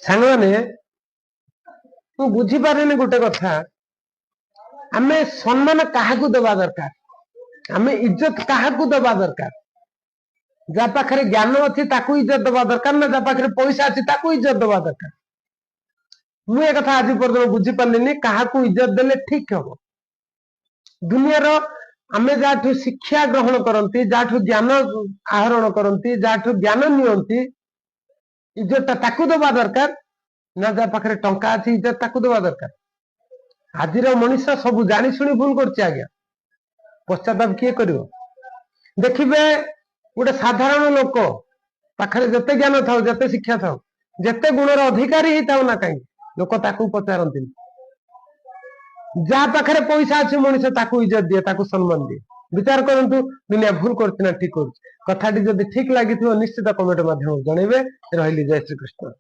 सांग मैंने बुझीपारे गोटे कथा आम सम्मान क्या दबा दरकार आम इज्जत क्या दबा दरकार जा पाखे ज्ञान अच्छी इज्जत दबा दरकार ना जा पाखे पैसा अच्छी इज्जत दबा दरकार मुझे कथा आज पर्यटन बुझीपारे क्या इज्जत देले ठीक हम दुनियार आम जहाँ शिक्षा ग्रहण करती जहाँ ज्ञान आहरण करती जहाँ ज्ञान नियंती इज्जत दबा दरकार ना जा पाखे टंका अच्छी इज्जत दबा दरकार आज मनीष सब जानी शुणी भूल कर पश्चाताप किए कर देखिए गोटे साधारण लोक पाखे जिते ज्ञान था जिते शिक्षा था जिते गुणर अधिकारी ही था ना कहीं लोक ताकू पचारती जहाँ पाखे पैसा अच्छी मनीष ताकू इज्जत दिए ताकू सम्मान दिए विचार करंतु दुनिया भूल करती ना ठीक कर कथाटी जब ठीक लगी निश्चित कमेंट माध्यम जनइबे रही जय श्री कृष्ण।